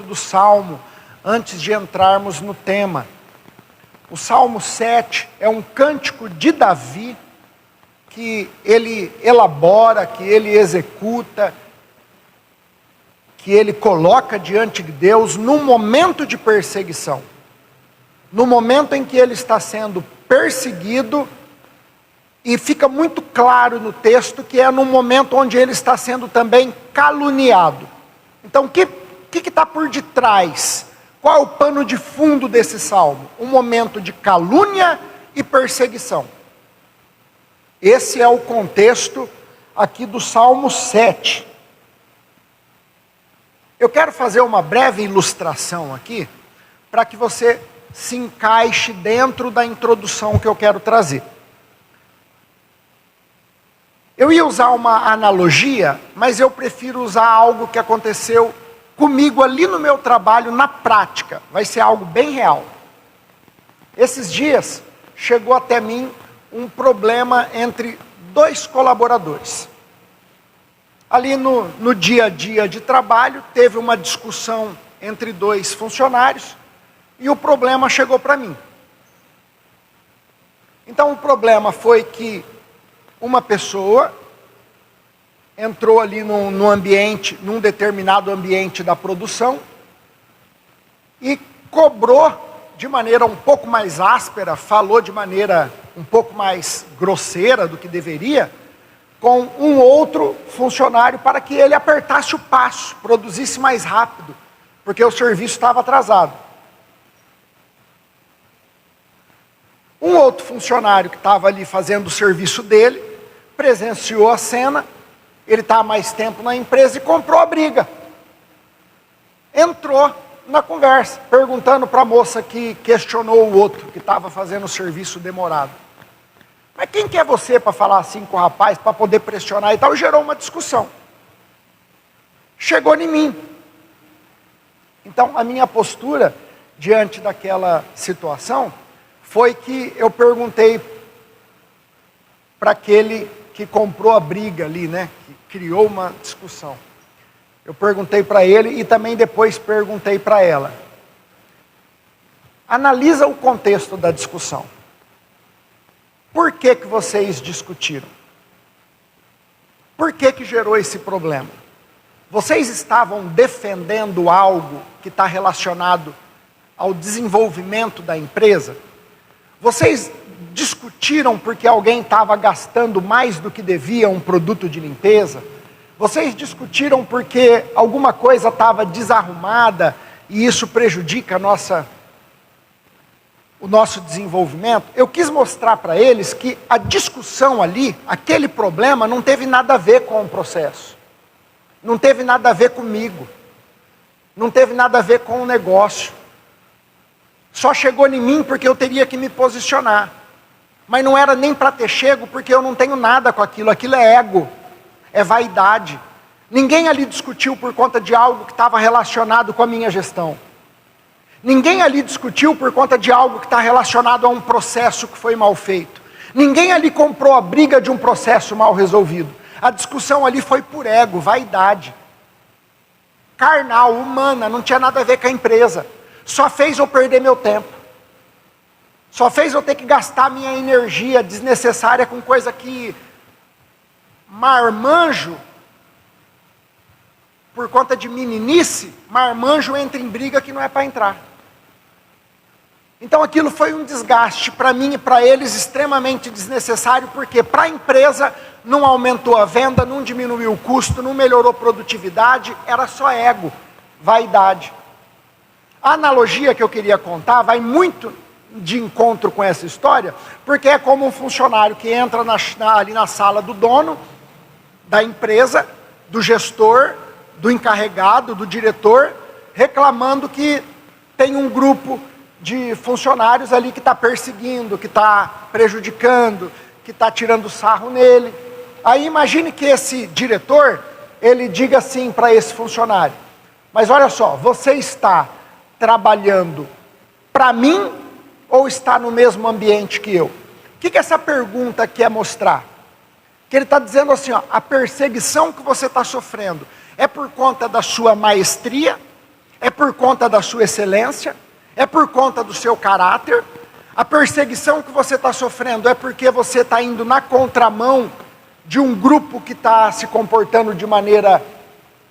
do Salmo, antes de entrarmos no tema. O Salmo 7 é um cântico de Davi, que ele elabora, que ele executa, que ele coloca diante de Deus num momento de perseguição. No momento em que ele está sendo perseguido, e fica muito claro no texto que é no momento onde ele está sendo também caluniado. Então, o que está por detrás? Qual é o pano de fundo desse salmo? Um momento de calúnia e perseguição. Esse é o contexto aqui do Salmo 7. Eu quero fazer uma breve ilustração aqui, para que você se encaixe dentro da introdução que eu quero trazer. Eu ia usar uma analogia, mas eu prefiro usar algo que aconteceu comigo ali no meu trabalho, na prática. Vai ser algo bem real. Esses dias, chegou até mim um problema entre dois colaboradores. Ali no dia a dia de trabalho, teve uma discussão entre dois funcionários, e o problema chegou para mim. Então o problema foi que uma pessoa entrou ali num determinado ambiente da produção e cobrou de maneira um pouco mais áspera, falou de maneira um pouco mais grosseira do que deveria, com um outro funcionário para que ele apertasse o passo, produzisse mais rápido, porque o serviço estava atrasado. Um outro funcionário que estava ali fazendo o serviço dele, presenciou a cena, ele está há mais tempo na empresa e comprou a briga. Entrou na conversa, perguntando para a moça que questionou o outro, que estava fazendo o serviço demorado. Mas quem que é você para falar assim com o rapaz, para poder pressionar e tal? Gerou uma discussão. Chegou em mim. Então, a minha postura diante daquela situação foi que eu perguntei para aquele que comprou a briga ali, né? Que criou uma discussão. Eu perguntei para ele e também depois perguntei para ela. Analisa o contexto da discussão. Por que vocês discutiram? Por que gerou esse problema? Vocês estavam defendendo algo que está relacionado ao desenvolvimento da empresa? Vocês discutiram porque alguém estava gastando mais do que devia um produto de limpeza? Vocês discutiram porque alguma coisa estava desarrumada e isso prejudica o nosso desenvolvimento? Eu quis mostrar para eles que a discussão ali, aquele problema, não teve nada a ver com o processo. Não teve nada a ver comigo. Não teve nada a ver com o negócio. Só chegou em mim porque eu teria que me posicionar. Mas não era nem para ter chego, porque eu não tenho nada com aquilo. Aquilo é ego, é vaidade. Ninguém ali discutiu por conta de algo que estava relacionado com a minha gestão. Ninguém ali discutiu por conta de algo que está relacionado a um processo que foi mal feito. Ninguém ali comprou a briga de um processo mal resolvido. A discussão ali foi por ego, vaidade. Carnal, humana, não tinha nada a ver com a empresa. Só fez eu perder meu tempo. Só fez eu ter que gastar minha energia desnecessária com coisa que marmanjo, por conta de meninice, marmanjo entra em briga que não é para entrar. Então aquilo foi um desgaste para mim e para eles extremamente desnecessário, porque para a empresa não aumentou a venda, não diminuiu o custo, não melhorou a produtividade, era só ego, vaidade. A analogia que eu queria contar vai muito de encontro com essa história, porque é como um funcionário que entra ali na sala do dono, da empresa, do gestor, do encarregado, do diretor, reclamando que tem um grupo de funcionários ali que está perseguindo, que está prejudicando, que está tirando sarro nele. Aí imagine que esse diretor, ele diga assim para esse funcionário: mas olha só, você está trabalhando para mim ou está no mesmo ambiente que eu? O que essa pergunta quer mostrar? Que ele está dizendo assim, ó, a perseguição que você está sofrendo é por conta da sua maestria, é por conta da sua excelência, é por conta do seu caráter. A perseguição que você está sofrendo é porque você está indo na contramão de um grupo que está se comportando de maneira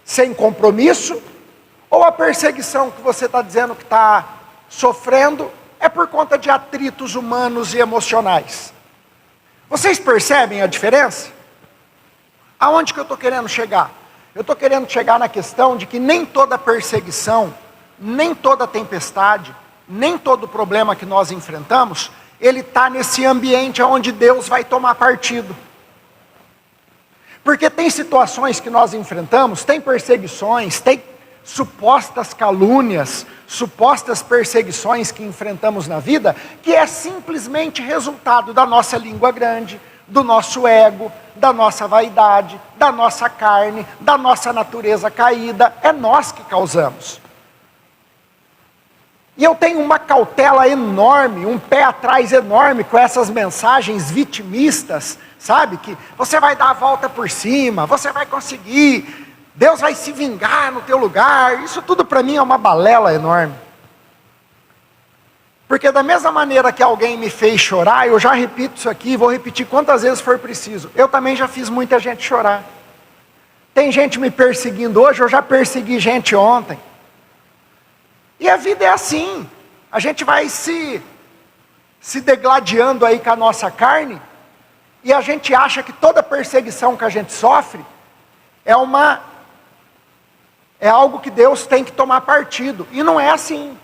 sem compromisso, ou a perseguição que você está dizendo que está sofrendo é por conta de atritos humanos e emocionais. Vocês percebem a diferença? Aonde que eu estou querendo chegar? Eu estou querendo chegar na questão de que nem toda perseguição, nem toda tempestade, nem todo problema que nós enfrentamos, ele está nesse ambiente onde Deus vai tomar partido. Porque tem situações que nós enfrentamos, tem perseguições, tem supostas calúnias, supostas perseguições que enfrentamos na vida, que é simplesmente resultado da nossa língua grande, do nosso ego, da nossa vaidade, da nossa carne, da nossa natureza caída. É nós que causamos. E eu tenho uma cautela enorme, um pé atrás enorme com essas mensagens vitimistas, sabe? Que você vai dar a volta por cima, você vai conseguir, Deus vai se vingar no teu lugar. Isso tudo para mim é uma balela enorme. Porque da mesma maneira que alguém me fez chorar, eu já repito isso aqui, vou repetir quantas vezes for preciso. Eu também já fiz muita gente chorar. Tem gente me perseguindo hoje, eu já persegui gente ontem. E a vida é assim. A gente vai se degladiando aí com a nossa carne, e a gente acha que toda perseguição que a gente sofre é algo que Deus tem que tomar partido. E não é assim.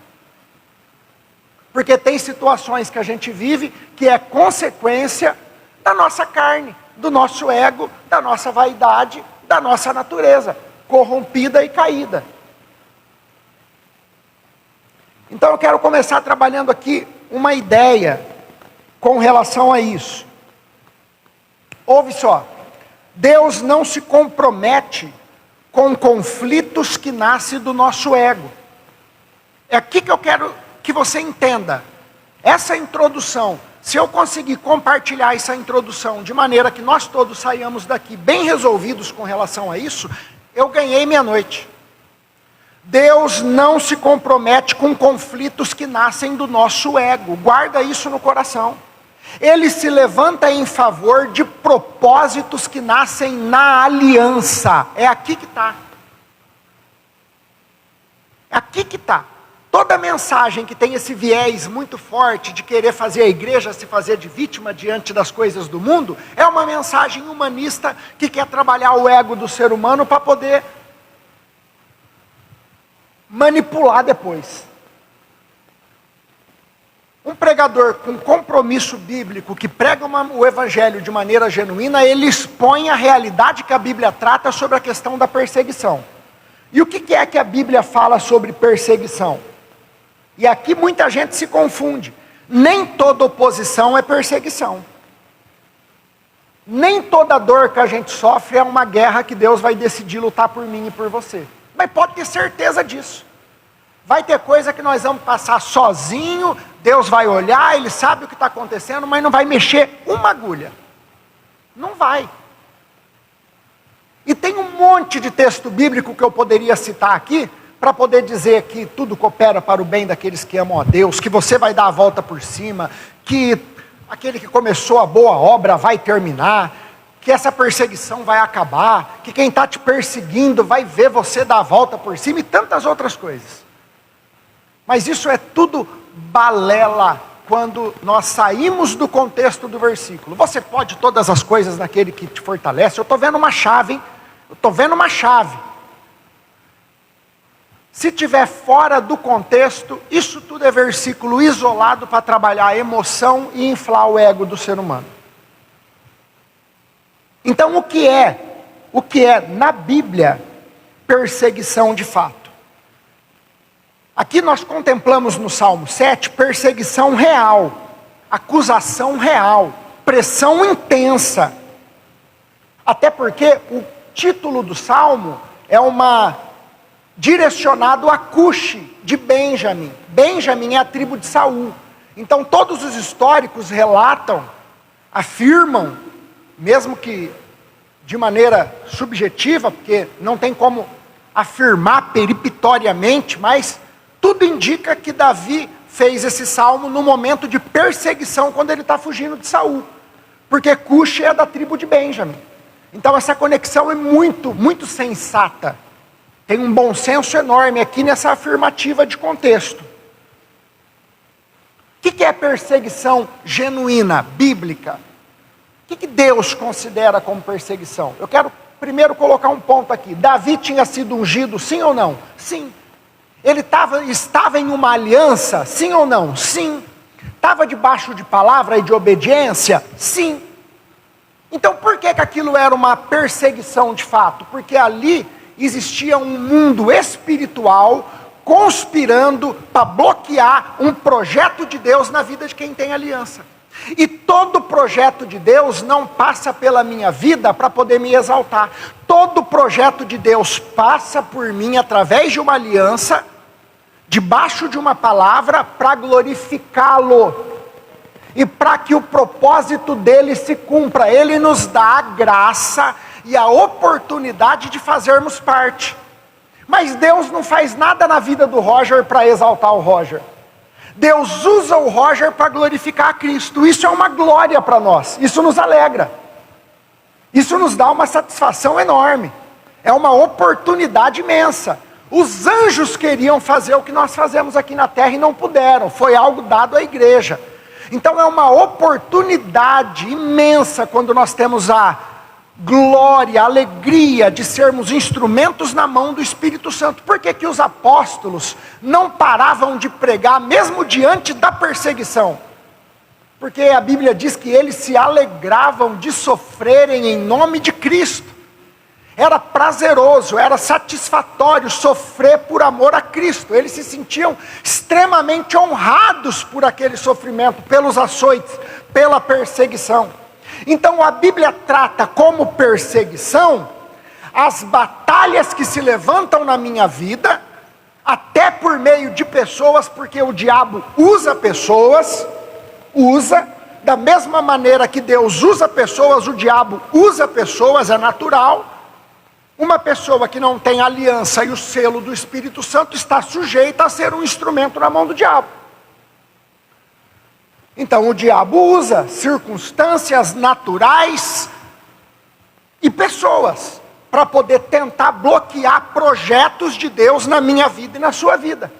Porque tem situações que a gente vive que é consequência da nossa carne, do nosso ego, da nossa vaidade, da nossa natureza corrompida e caída. Então eu quero começar trabalhando aqui uma ideia com relação a isso. Ouve só, Deus não se compromete com conflitos que nascem do nosso ego. É aqui que eu quero que você entenda. Essa introdução, se eu conseguir compartilhar essa introdução de maneira que nós todos saiamos daqui bem resolvidos com relação a isso, eu ganhei minha noite. Deus não se compromete com conflitos que nascem do nosso ego. Guarda isso no coração. Ele se levanta em favor de propósitos que nascem na aliança. É aqui que está. É aqui que está. Toda mensagem que tem esse viés muito forte de querer fazer a igreja se fazer de vítima diante das coisas do mundo, é uma mensagem humanista que quer trabalhar o ego do ser humano para poder manipular depois. Um pregador com compromisso bíblico, que prega o evangelho de maneira genuína, ele expõe a realidade que a Bíblia trata sobre a questão da perseguição. E o que é que a Bíblia fala sobre perseguição? E aqui muita gente se confunde. Nem toda oposição é perseguição. Nem toda dor que a gente sofre é uma guerra que Deus vai decidir lutar por mim e por você. Mas pode ter certeza disso. Vai ter coisa que nós vamos passar sozinho, Deus vai olhar, Ele sabe o que está acontecendo, mas não vai mexer uma agulha. Não vai. E tem um monte de texto bíblico que eu poderia citar aqui, para poder dizer que tudo coopera para o bem daqueles que amam a Deus, que você vai dar a volta por cima, que aquele que começou a boa obra vai terminar, que essa perseguição vai acabar, que quem está te perseguindo vai ver você dar a volta por cima e tantas outras coisas. Mas isso é tudo balela quando nós saímos do contexto do versículo. Você pode todas as coisas naquele que te fortalece. Eu estou vendo uma chave, hein? Eu estou vendo uma chave. Se tiver fora do contexto, isso tudo é versículo isolado para trabalhar a emoção e inflar o ego do ser humano. Então o que é na Bíblia perseguição de fato? Aqui nós contemplamos no Salmo 7 perseguição real, acusação real, pressão intensa. Até porque o título do Salmo é direcionado a Cuxi de Benjamim. Benjamim é a tribo de Saul. Então todos os históricos relatam, afirmam, mesmo que de maneira subjetiva, porque não tem como afirmar peripitoriamente, mas tudo indica que Davi fez esse salmo no momento de perseguição, quando ele está fugindo de Saul. Porque Cuxi é da tribo de Benjamim. Então essa conexão é muito, muito sensata. Tem um bom senso enorme aqui nessa afirmativa de contexto. O que é perseguição genuína, bíblica? O que Deus considera como perseguição? Eu quero primeiro colocar um ponto aqui. Davi tinha sido ungido, sim ou não? Sim. Ele estava em uma aliança, sim ou não? Sim. Estava debaixo de palavra e de obediência? Sim. Então por que aquilo era uma perseguição de fato? Porque ali existia um mundo espiritual conspirando para bloquear um projeto de Deus na vida de quem tem aliança. E todo projeto de Deus não passa pela minha vida para poder me exaltar. Todo projeto de Deus passa por mim através de uma aliança, debaixo de uma palavra, para glorificá-lo. E para que o propósito dele se cumpra. Ele nos dá a graça e a oportunidade de fazermos parte. Mas Deus não faz nada na vida do Roger para exaltar o Roger. Deus usa o Roger para glorificar a Cristo. Isso é uma glória para nós. Isso nos alegra. Isso nos dá uma satisfação enorme. É uma oportunidade imensa. Os anjos queriam fazer o que nós fazemos aqui na terra e não puderam. Foi algo dado à igreja. Então é uma oportunidade imensa quando nós temos a glória, a alegria de sermos instrumentos na mão do Espírito Santo. Por que que os apóstolos não paravam de pregar mesmo diante da perseguição? Porque a Bíblia diz que eles se alegravam de sofrerem em nome de Cristo. Era prazeroso, era satisfatório sofrer por amor a Cristo. Eles se sentiam extremamente honrados por aquele sofrimento, pelos açoites, pela perseguição. Então a Bíblia trata como perseguição as batalhas que se levantam na minha vida, até por meio de pessoas, porque o diabo usa pessoas, da mesma maneira que Deus usa pessoas, o diabo usa pessoas, é natural. Uma pessoa que não tem aliança e o selo do Espírito Santo está sujeita a ser um instrumento na mão do diabo. Então o diabo usa circunstâncias naturais e pessoas para poder tentar bloquear projetos de Deus na minha vida e na sua vida.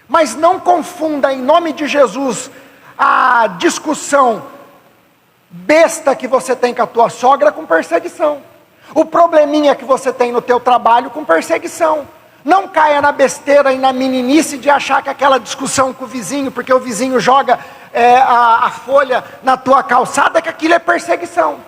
Mas não confunda em nome de Jesus a discussão besta que você tem com a tua sogra com perseguição. O probleminha que você tem no teu trabalho com perseguição. Não caia na besteira e na meninice de achar que aquela discussão com o vizinho, porque o vizinho joga a folha na tua calçada, que aquilo é perseguição.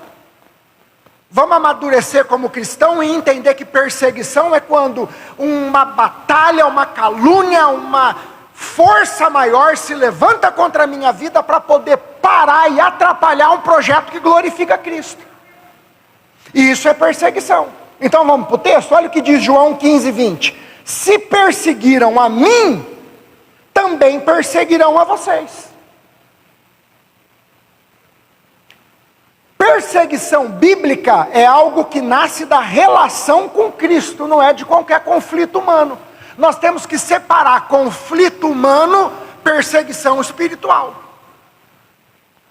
Vamos amadurecer como cristão e entender que perseguição é quando uma batalha, uma calúnia, uma força maior se levanta contra a minha vida para poder parar e atrapalhar um projeto que glorifica Cristo. E isso é perseguição. Então vamos para o texto, olha o que diz João 15:20. Se perseguiram a mim, também perseguirão a vocês. Perseguição bíblica é algo que nasce da relação com Cristo, não é de qualquer conflito humano. Nós temos que separar conflito humano, perseguição espiritual.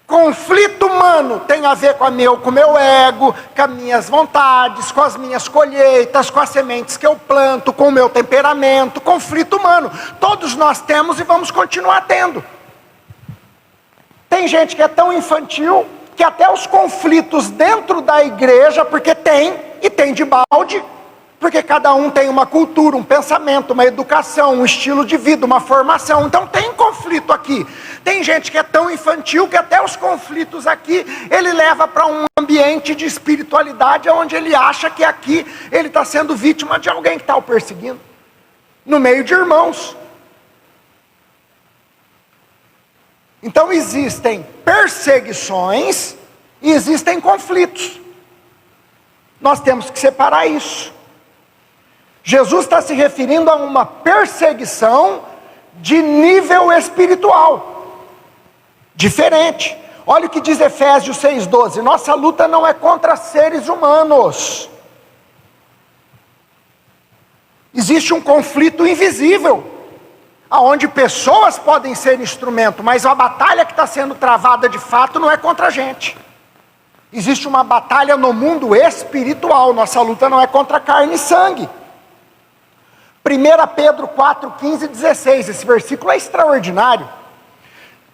Conflito humano tem a ver com o meu ego, com as minhas vontades, com as minhas colheitas, com as sementes que eu planto, com o meu temperamento. Conflito humano. Todos nós temos e vamos continuar tendo. Tem gente que é tão infantil que até os conflitos dentro da igreja, porque tem, e tem de balde, porque cada um tem uma cultura, um pensamento, uma educação, um estilo de vida, uma formação. Então tem conflito aqui. Tem gente que é tão infantil que até os conflitos aqui ele leva para um ambiente de espiritualidade onde ele acha que aqui ele está sendo vítima de alguém que está o perseguindo. No meio de irmãos. Então existem perseguições e existem conflitos. Nós temos que separar isso. Jesus está se referindo a uma perseguição de nível espiritual. Diferente. Olha o que diz Efésios 6:12. Nossa luta não é contra seres humanos. Existe um conflito invisível, onde pessoas podem ser instrumento, mas a batalha que está sendo travada de fato não é contra a gente. Existe uma batalha no mundo espiritual, nossa luta não é contra carne e sangue. 1 Pedro 4, 15 e 16, esse versículo é extraordinário.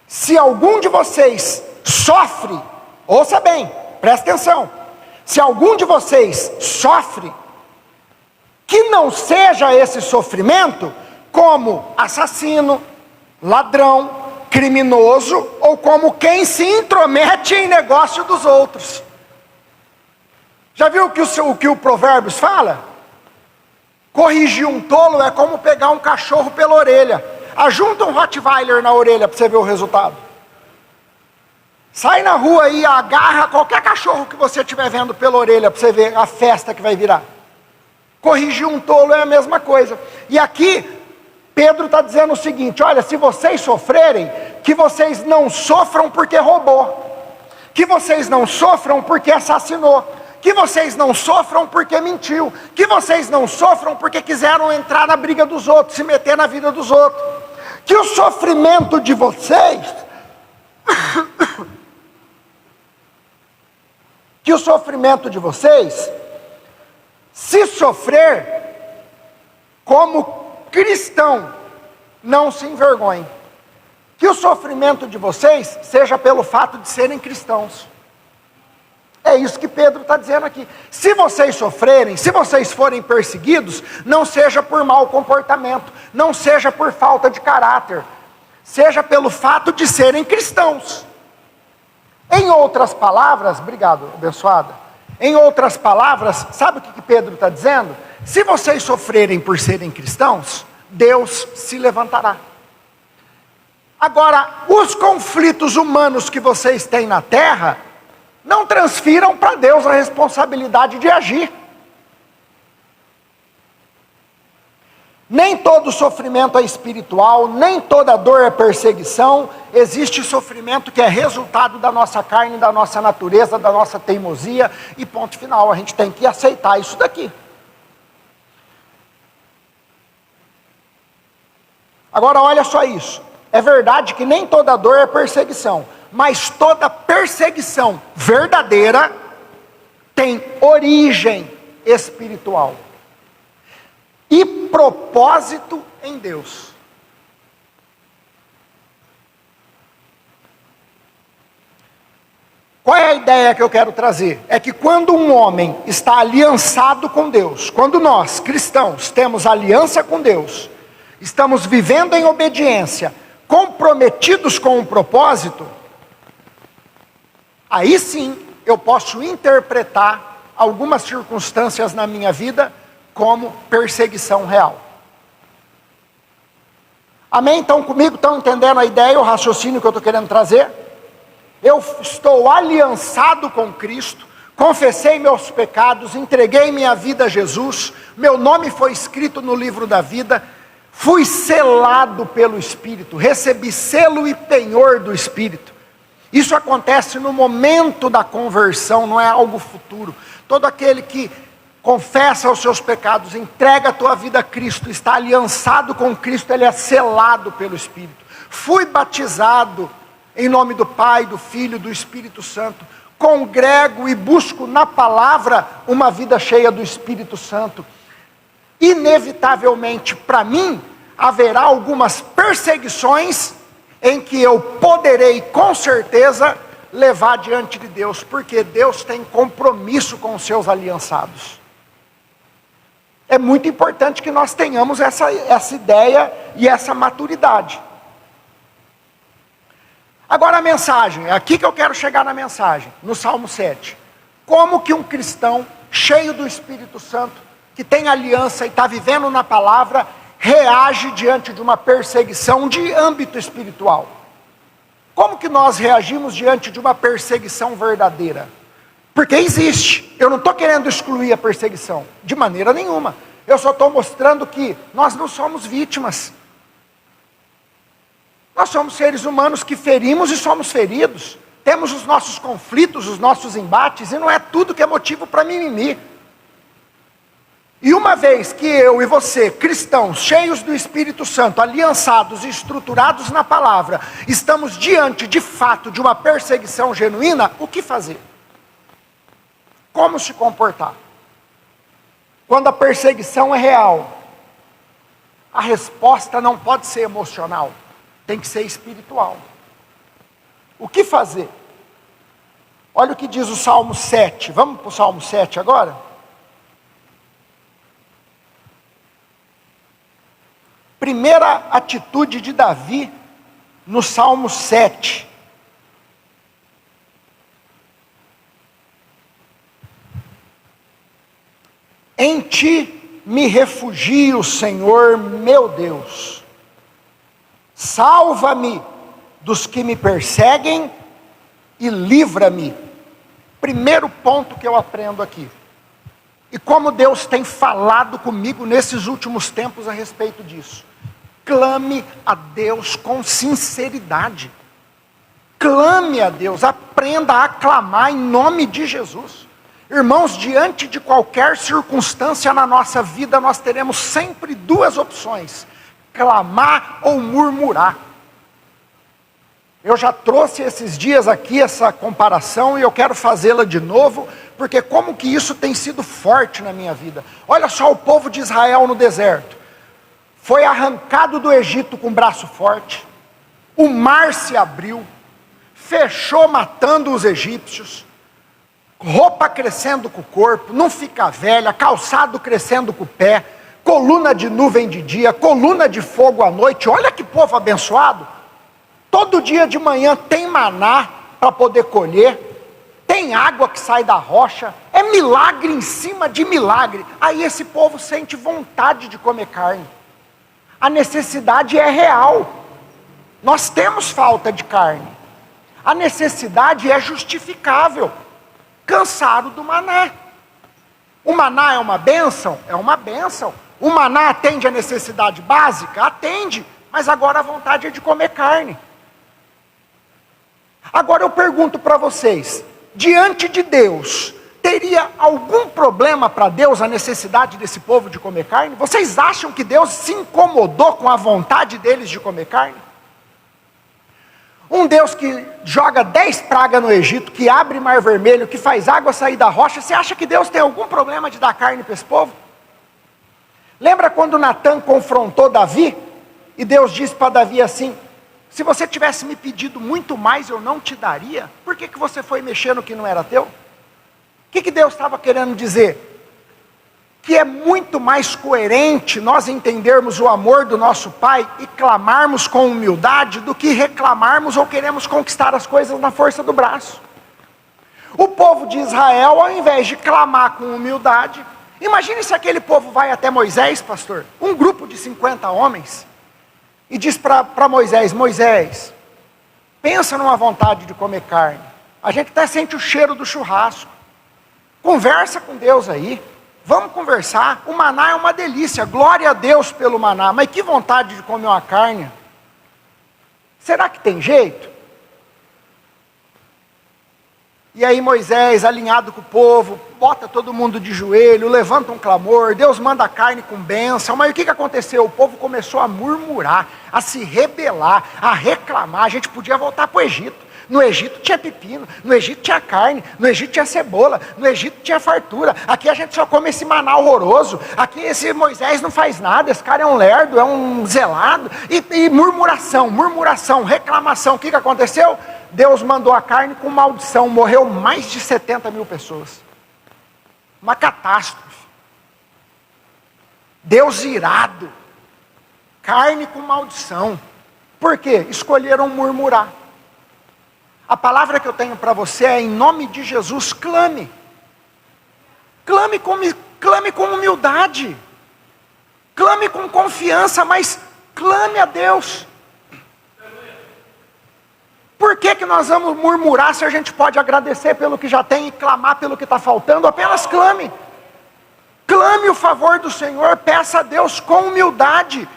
Se algum de vocês sofre, ouça bem, presta atenção. Se algum de vocês sofre, que não seja esse sofrimento como assassino, ladrão, criminoso, ou como quem se intromete em negócio dos outros. Já viu o que o Provérbios fala? Corrigir um tolo é como pegar um cachorro pela orelha. Ajunta um Rottweiler na orelha para você ver o resultado. Sai na rua e agarra qualquer cachorro que você estiver vendo pela orelha para você ver a festa que vai virar. Corrigir um tolo é a mesma coisa. E aqui, Pedro está dizendo o seguinte: olha, se vocês sofrerem, que vocês não sofram porque roubou, que vocês não sofram porque assassinou, que vocês não sofram porque mentiu, que vocês não sofram porque quiseram entrar na briga dos outros, se meter na vida dos outros, que o sofrimento de vocês, que o sofrimento de vocês, se sofrer como cristão, não se envergonhe, que o sofrimento de vocês seja pelo fato de serem cristãos. É isso que Pedro está dizendo aqui. Se vocês sofrerem, se vocês forem perseguidos, não seja por mau comportamento, não seja por falta de caráter, seja pelo fato de serem cristãos. Em outras palavras, obrigado, abençoada. Em outras palavras, sabe o que Pedro está dizendo? Se vocês sofrerem por serem cristãos, Deus se levantará. Agora, os conflitos humanos que vocês têm na terra, não transfiram para Deus a responsabilidade de agir. Nem todo sofrimento é espiritual, nem toda dor é perseguição. Existe sofrimento que é resultado da nossa carne, da nossa natureza, da nossa teimosia, e ponto final, a gente tem que aceitar isso daqui. Agora olha só isso, é verdade que nem toda dor é perseguição, mas toda perseguição verdadeira tem origem espiritual e propósito em Deus. Qual é a ideia que eu quero trazer? É que quando um homem está aliançado com Deus, quando nós, cristãos, temos aliança com Deus, estamos vivendo em obediência, comprometidos com um propósito, aí sim eu posso interpretar algumas circunstâncias na minha vida como perseguição real. Amém? Estão comigo? Estão entendendo a ideia, o raciocínio que eu estou querendo trazer? Eu estou aliançado com Cristo, confessei meus pecados, entreguei minha vida a Jesus, meu nome foi escrito no livro da vida, fui selado pelo Espírito, recebi selo e penhor do Espírito. Isso acontece no momento da conversão, não é algo futuro. Todo aquele que confessa os seus pecados, entrega a tua vida a Cristo, está aliançado com Cristo, ele é selado pelo Espírito. Fui batizado em nome do Pai, do Filho, do Espírito Santo. Congrego e busco na palavra uma vida cheia do Espírito Santo. Inevitavelmente, para mim, haverá algumas perseguições em que eu poderei, com certeza, levar diante de Deus, porque Deus tem compromisso com os seus aliançados. É muito importante que nós tenhamos essa ideia e essa maturidade. Agora a mensagem, é aqui que eu quero chegar na mensagem, no Salmo 7. Como que um cristão cheio do Espírito Santo, que tem aliança e está vivendo na palavra, reage diante de uma perseguição de âmbito espiritual? Como que nós reagimos diante de uma perseguição verdadeira? Porque existe, eu não estou querendo excluir a perseguição, de maneira nenhuma. Eu só estou mostrando que nós não somos vítimas. Nós somos seres humanos que ferimos e somos feridos. Temos os nossos conflitos, os nossos embates, e não é tudo que é motivo para mimimi. E uma vez que eu e você, cristãos, cheios do Espírito Santo, aliançados e estruturados na palavra, estamos diante de fato de uma perseguição genuína, o que fazer? Como se comportar? Quando a perseguição é real, a resposta não pode ser emocional, tem que ser espiritual. O que fazer? Olha o que diz o Salmo 7, vamos para o Salmo 7 agora? Primeira atitude de Davi no Salmo 7. Em ti me refugio, Senhor meu Deus. Salva-me dos que me perseguem e livra-me. Primeiro ponto que eu aprendo aqui. E como Deus tem falado comigo nesses últimos tempos a respeito disso. Clame a Deus com sinceridade. Clame a Deus, aprenda a clamar em nome de Jesus. Irmãos, diante de qualquer circunstância na nossa vida, nós teremos sempre duas opções: clamar ou murmurar. Eu já trouxe esses dias aqui essa comparação e eu quero fazê-la de novo, porque como que isso tem sido forte na minha vida. Olha só o povo de Israel no deserto. Foi arrancado do Egito com braço forte, o mar se abriu, fechou matando os egípcios, roupa crescendo com o corpo, não fica velha, calçado crescendo com o pé, coluna de nuvem de dia, coluna de fogo à noite. Olha que povo abençoado. Todo dia de manhã tem maná para poder colher, tem água que sai da rocha, é milagre em cima de milagre. Aí esse povo sente vontade de comer carne. A necessidade é real. Nós temos falta de carne. A necessidade é justificável. Cansaram do maná. O maná é uma bênção? É uma bênção. O maná atende a necessidade básica? Atende. Mas agora a vontade é de comer carne. Agora eu pergunto para vocês, diante de Deus, teria algum problema para Deus a necessidade desse povo de comer carne? Vocês acham que Deus se incomodou com a vontade deles de comer carne? Um Deus que joga 10 pragas no Egito, que abre mar vermelho, que faz água sair da rocha, você acha que Deus tem algum problema de dar carne para esse povo? Lembra quando Natã confrontou Davi? E Deus disse para Davi assim: se você tivesse me pedido muito mais, eu não te daria. Por que você foi mexer no que não era teu? O que Deus estava querendo dizer? Que é muito mais coerente nós entendermos o amor do nosso Pai e clamarmos com humildade do que reclamarmos ou queremos conquistar as coisas na força do braço. O povo de Israel, ao invés de clamar com humildade, imagine se aquele povo vai até Moisés, pastor, um grupo de 50 homens, e diz para Moisés: Moisés, pensa numa vontade de comer carne, a gente até sente o cheiro do churrasco, conversa com Deus aí, vamos conversar, o maná é uma delícia, glória a Deus pelo maná, mas que vontade de comer uma carne, será que tem jeito? E aí Moisés, alinhado com o povo, bota todo mundo de joelho, levanta um clamor, Deus manda a carne com bênção. Mas o que aconteceu? O povo começou a murmurar, a se rebelar, a reclamar. A gente podia voltar para o Egito. No Egito tinha pepino, no Egito tinha carne, no Egito tinha cebola, no Egito tinha fartura. Aqui a gente só come esse maná horroroso. Aqui esse Moisés não faz nada, esse cara é um lerdo, é um zelado. E murmuração, reclamação. O que aconteceu? Deus mandou a carne com maldição, morreu mais de 70 mil pessoas. Uma catástrofe. Deus irado. Carne com maldição. Por quê? Escolheram murmurar. A palavra que eu tenho para você é: em nome de Jesus, clame. Clame com humildade. Clame com confiança, mas clame a Deus. Por que nós vamos murmurar se a gente pode agradecer pelo que já tem e clamar pelo que está faltando? Apenas clame. Clame o favor do Senhor, peça a Deus com humildade.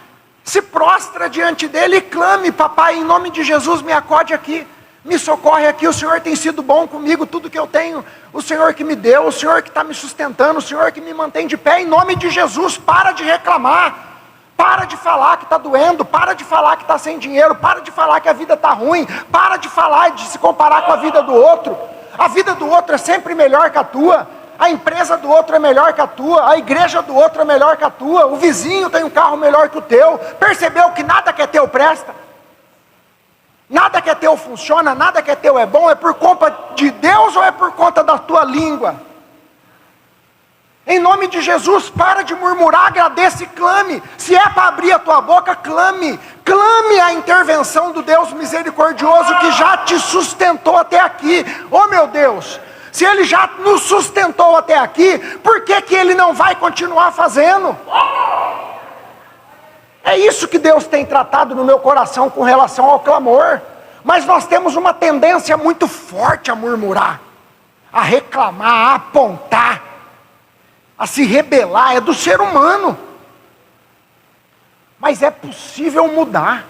Se prostra diante dele e clame: papai, em nome de Jesus, me acode aqui. me socorre aqui, o Senhor tem sido bom comigo, tudo que eu tenho, o Senhor que me deu, o Senhor que está me sustentando, o Senhor que me mantém de pé, em nome de Jesus, para de reclamar, para de falar que está doendo, para de falar que está sem dinheiro, para de falar que a vida está ruim, para de falar e de se comparar com a vida do outro. A vida do outro é sempre melhor que a tua, a empresa do outro é melhor que a tua, a igreja do outro é melhor que a tua, o vizinho tem um carro melhor que o teu. Percebeu que nada que é teu presta? Nada que é teu funciona, nada que é teu é bom? É por conta de Deus ou é por conta da tua língua? Em nome de Jesus, para de murmurar, agradeça e clame. Se é para abrir a tua boca, clame. Clame a intervenção do Deus misericordioso que já te sustentou até aqui. Oh meu Deus, se Ele já nos sustentou até aqui, por que que Ele não vai continuar fazendo? É isso que Deus tem tratado no meu coração com relação ao clamor. Mas nós temos uma tendência muito forte a murmurar, a reclamar, a apontar, a se rebelar. É do ser humano. Mas é possível mudar.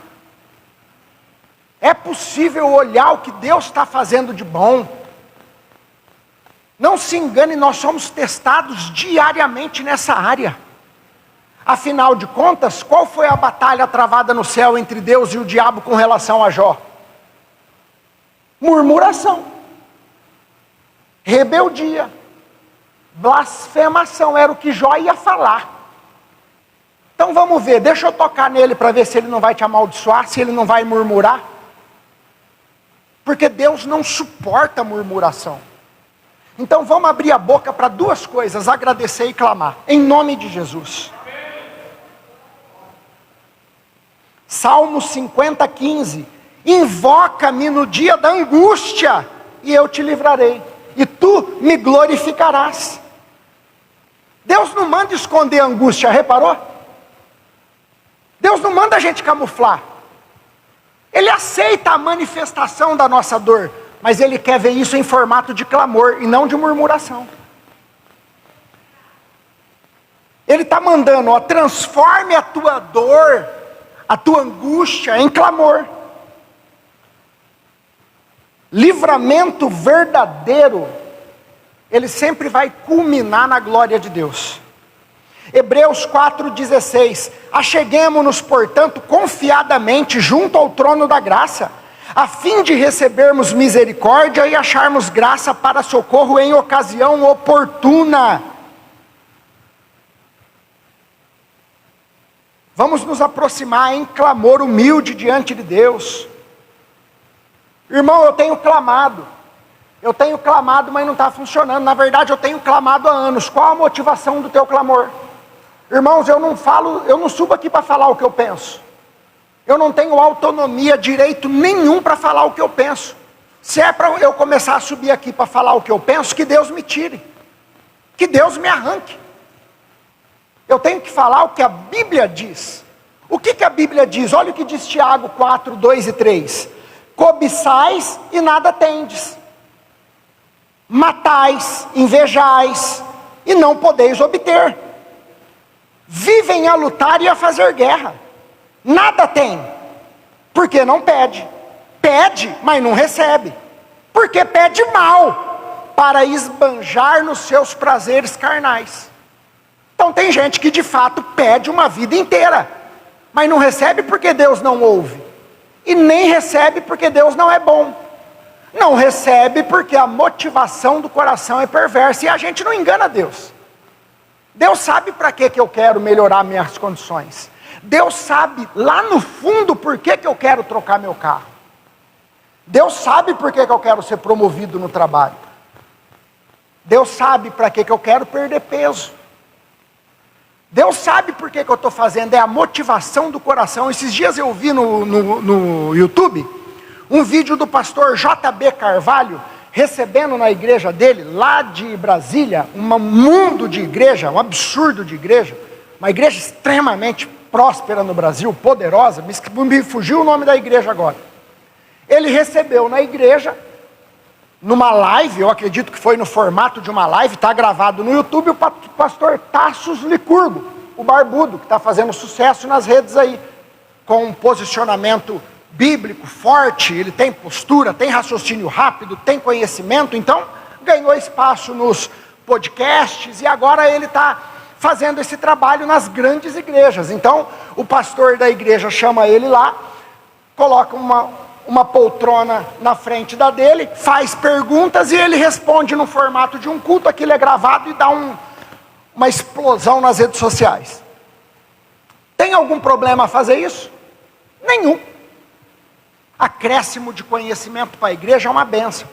É possível olhar o que Deus está fazendo de bom. Não se engane, nós somos testados diariamente nessa área. Afinal de contas, qual foi a batalha travada no céu entre Deus e o diabo com relação a Jó? Murmuração, rebeldia, blasfemação, era o que Jó ia falar. Então vamos ver, deixa eu tocar nele para ver se ele não vai te amaldiçoar, se ele não vai murmurar. Porque Deus não suporta murmuração. Então vamos abrir a boca para duas coisas, agradecer e clamar, em nome de Jesus. Salmo 50:15, invoca-me no dia da angústia, e eu te livrarei, e tu me glorificarás. Deus não manda esconder a angústia, reparou? Deus não manda a gente camuflar. Ele aceita a manifestação da nossa dor, mas Ele quer ver isso em formato de clamor, e não de murmuração. Ele está mandando, ó, transforme a tua dor, a tua angústia em clamor. Livramento verdadeiro, ele sempre vai culminar na glória de Deus. Hebreus 4:16, acheguemo-nos, portanto, confiadamente junto ao trono da graça, a fim de recebermos misericórdia e acharmos graça para socorro em ocasião oportuna. Vamos nos aproximar em clamor humilde diante de Deus. Irmão, eu tenho clamado, mas não está funcionando. Na verdade, eu tenho clamado há anos. Qual a motivação do teu clamor? Irmãos, eu não subo aqui para falar o que eu penso. Eu não tenho autonomia, direito nenhum para falar o que eu penso. Se é para eu começar a subir aqui para falar o que eu penso, que Deus me tire, que Deus me arranque. Eu tenho que falar o que a Bíblia diz. O que a Bíblia diz? Olha o que diz Tiago 4:2 e 3. Cobiçais e nada tendes. Matais, invejais e não podeis obter. Vivem a lutar e a fazer guerra. Nada tem, porque não pede. Pede, mas não recebe. Porque pede mal, para esbanjar nos seus prazeres carnais. Então tem gente que de fato pede uma vida inteira, mas não recebe porque Deus não ouve. E nem recebe porque Deus não é bom. Não recebe porque a motivação do coração é perversa. E a gente não engana Deus. Deus sabe para que eu quero melhorar minhas condições. Deus sabe lá no fundo por que eu quero trocar meu carro. Deus sabe por que eu quero ser promovido no trabalho. Deus sabe para que eu quero perder peso. Deus sabe por que eu estou fazendo, é a motivação do coração. Esses dias eu vi no YouTube um vídeo do pastor J.B. Carvalho, recebendo na igreja dele, lá de Brasília, um mundo de igreja, um absurdo de igreja, uma igreja extremamente próspera no Brasil, poderosa, me fugiu o nome da igreja agora. Ele recebeu na igreja, numa live, eu acredito que foi no formato de uma live, está gravado no YouTube, o pastor Tassos Licurgo, o barbudo, que está fazendo sucesso nas redes aí, com um posicionamento bíblico, forte, ele tem postura, tem raciocínio rápido, tem conhecimento, então ganhou espaço nos podcasts e agora ele está fazendo esse trabalho nas grandes igrejas. Então o pastor da igreja chama ele lá, coloca uma poltrona na frente da dele, faz perguntas e ele responde no formato de um culto. Aquilo é gravado e dá uma explosão nas redes sociais. Tem algum problema fazer isso? Nenhum. Acréscimo de conhecimento para a igreja é uma bênção.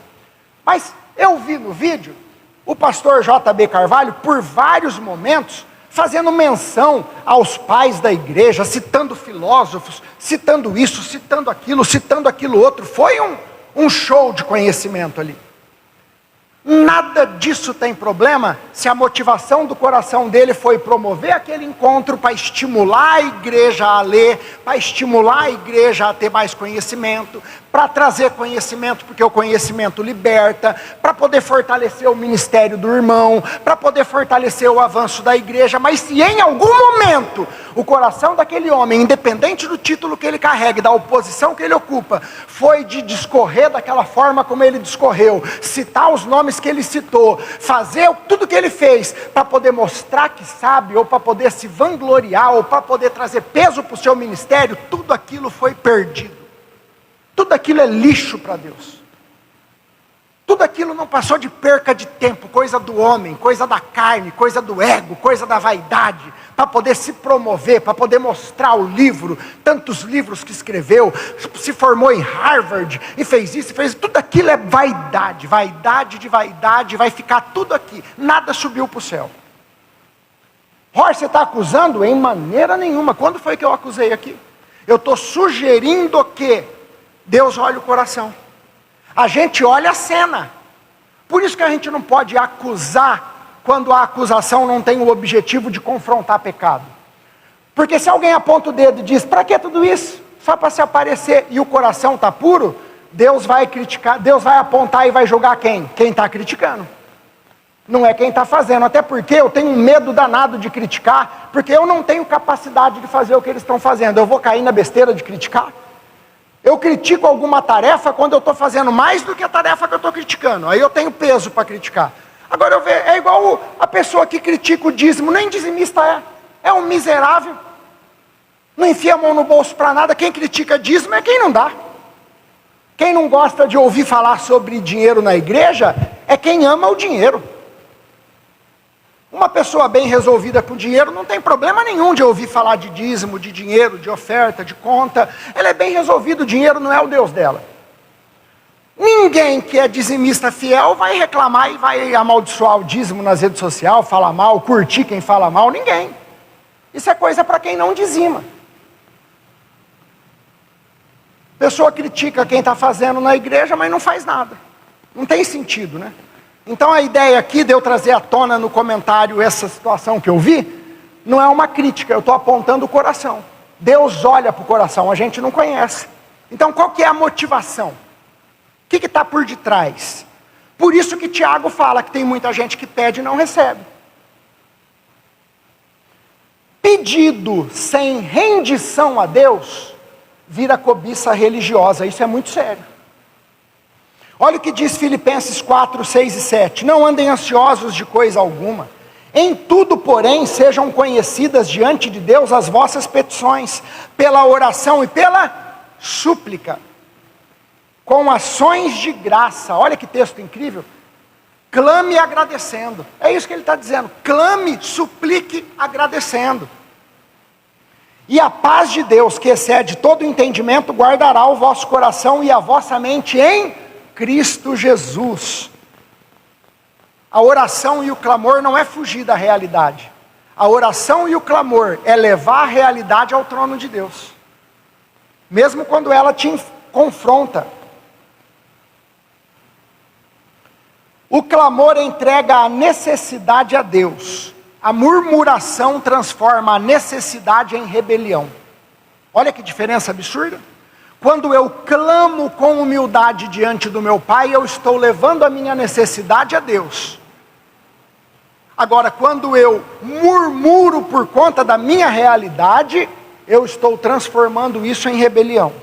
Mas eu vi no vídeo o pastor J.B. Carvalho, por vários momentos, fazendo menção aos pais da igreja, citando filósofos, citando isso, citando aquilo outro. Foi um show de conhecimento ali. Nada disso tem problema se a motivação do coração dele foi promover aquele encontro para estimular a igreja a ler, para estimular a igreja a ter mais conhecimento, para trazer conhecimento, porque o conhecimento liberta, para poder fortalecer o ministério do irmão, para poder fortalecer o avanço da igreja. Mas se em algum momento o coração daquele homem, independente do título que ele carrega, da oposição que ele ocupa, foi de discorrer daquela forma como ele discorreu, citar os nomes que ele citou, fazer tudo que ele fez para poder mostrar que sabe, ou para poder se vangloriar, ou para poder trazer peso para o seu ministério, tudo aquilo foi perdido. Tudo aquilo é lixo para Deus. Tudo aquilo não passou de perca de tempo, coisa do homem, coisa da carne, coisa do ego, coisa da vaidade, para poder se promover, para poder mostrar o livro, tantos livros que escreveu, se formou em Harvard, e fez isso, tudo aquilo é vaidade, vaidade de vaidade, vai ficar tudo aqui, nada subiu para o céu. Jorge, você está acusando? Em maneira nenhuma. Quando foi que eu acusei aqui? Eu estou sugerindo que Deus olha o coração. A gente olha a cena. Por isso que a gente não pode acusar quando a acusação não tem o objetivo de confrontar pecado. Porque se alguém aponta o dedo e diz, para que tudo isso? Só para se aparecer, e o coração está puro, Deus vai criticar, Deus vai apontar e vai julgar quem? Quem está criticando. Não é quem está fazendo, até porque eu tenho um medo danado de criticar, porque eu não tenho capacidade de fazer o que eles estão fazendo. Eu vou cair na besteira de criticar? Eu critico alguma tarefa quando eu estou fazendo mais do que a tarefa que eu estou criticando. Aí eu tenho peso para criticar. Agora eu vejo, é igual a pessoa que critica o dízimo, nem dizimista é. É um miserável. Não enfia a mão no bolso para nada. Quem critica dízimo é quem não dá. Quem não gosta de ouvir falar sobre dinheiro na igreja é quem ama o dinheiro. Uma pessoa bem resolvida com dinheiro não tem problema nenhum de ouvir falar de dízimo, de dinheiro, de oferta, de conta. Ela é bem resolvida, o dinheiro não é o Deus dela. Ninguém que é dizimista fiel vai reclamar e vai amaldiçoar o dízimo nas redes sociais, falar mal, curtir quem fala mal, ninguém. Isso é coisa para quem não dizima. A pessoa critica quem está fazendo na igreja, mas não faz nada. Não tem sentido, né? Então a ideia aqui de eu trazer à tona no comentário essa situação que eu vi, não é uma crítica, eu estou apontando o coração. Deus olha para o coração, a gente não conhece. Então qual que é a motivação? O que está por detrás? Por isso que Tiago fala que tem muita gente que pede e não recebe. Pedido sem rendição a Deus, vira cobiça religiosa, isso é muito sério. Olha o que diz Filipenses 4, 6 e 7. Não andem ansiosos de coisa alguma. Em tudo, porém, sejam conhecidas diante de Deus as vossas petições, pela oração e pela súplica, com ações de graça. Olha que texto incrível. Clame agradecendo. É isso que ele está dizendo. Clame, suplique agradecendo. E a paz de Deus, que excede todo entendimento, guardará o vosso coração e a vossa mente em Cristo Jesus. A oração e o clamor não é fugir da realidade. A oração e o clamor é levar a realidade ao trono de Deus. Mesmo quando ela te confronta. O clamor entrega a necessidade a Deus. A murmuração transforma a necessidade em rebelião. Olha que diferença absurda. Quando eu clamo com humildade diante do meu Pai, eu estou levando a minha necessidade a Deus. Agora, quando eu murmuro por conta da minha realidade, eu estou transformando isso em rebelião.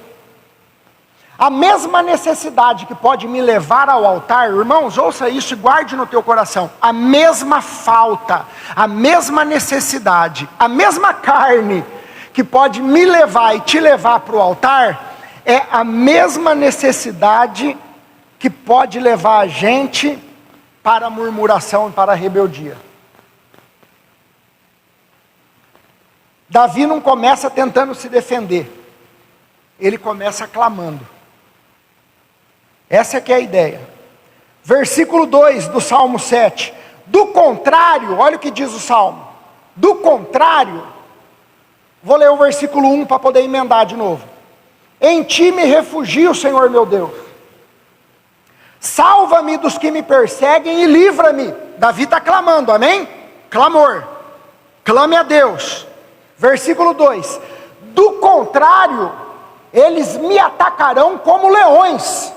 A mesma necessidade que pode me levar ao altar, irmãos, ouça isso e guarde no teu coração. A mesma falta, a mesma necessidade, a mesma carne que pode me levar e te levar para o altar, é a mesma necessidade que pode levar a gente para a murmuração e para a rebeldia. Davi não começa tentando se defender, ele começa clamando. Essa que é a ideia. Versículo 2 do Salmo 7. Do contrário, olha o que diz o Salmo. Do contrário, vou ler o versículo 1 para poder emendar de novo. Em ti me refugio, Senhor meu Deus. Salva-me dos que me perseguem e livra-me. Davi está clamando, amém? Clamor. Clame a Deus. Versículo 2. Do contrário, eles me atacarão como leões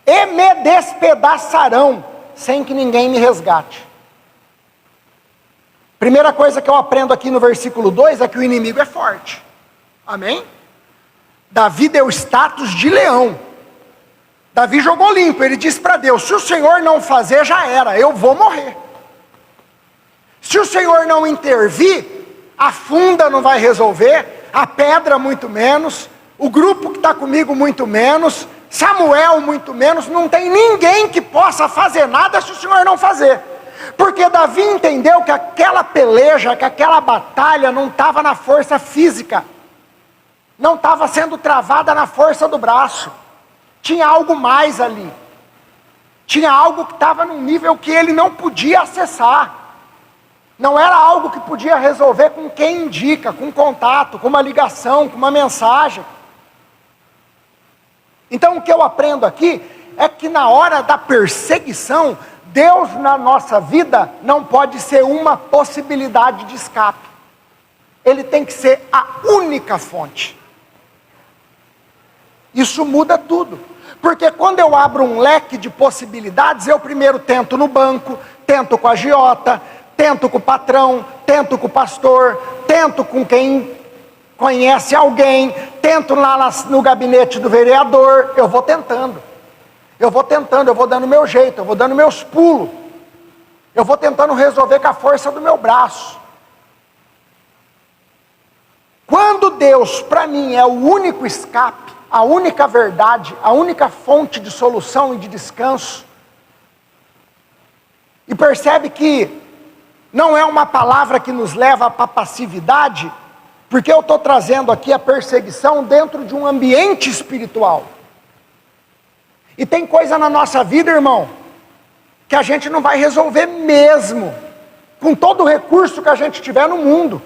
e me despedaçarão, sem que ninguém me resgate. Primeira coisa que eu aprendo aqui no versículo 2 é que o inimigo é forte. Amém? Davi deu status de leão. Davi jogou limpo, ele disse para Deus, se o Senhor não fazer, já era, eu vou morrer. Se o Senhor não intervir, a funda não vai resolver, a pedra muito menos, o grupo que está comigo muito menos, Samuel muito menos, não tem ninguém que possa fazer nada se o Senhor não fazer. Porque Davi entendeu que aquela peleja, que aquela batalha não estava na força física, não estava sendo travada na força do braço, tinha algo mais ali, tinha algo que estava num nível que ele não podia acessar, não era algo que podia resolver com quem indica, com contato, com uma ligação, com uma mensagem. Então o que eu aprendo aqui é que na hora da perseguição, Deus na nossa vida não pode ser uma possibilidade de escape. Ele tem que ser a única fonte. Isso muda tudo. Porque quando eu abro um leque de possibilidades, eu primeiro tento no banco, tento com a agiota, tento com o patrão, tento com o pastor, tento com quem conhece alguém, tento lá no gabinete do vereador, eu vou tentando, eu vou dando meu jeito, eu vou dando meus pulos, eu vou tentando resolver com a força do meu braço. Quando Deus, para mim, é o único escape, a única verdade, a única fonte de solução e de descanso, e percebe que não é uma palavra que nos leva para a passividade, porque eu estou trazendo aqui a perseguição dentro de um ambiente espiritual. E tem coisa na nossa vida, irmão, que a gente não vai resolver mesmo, com todo o recurso que a gente tiver no mundo.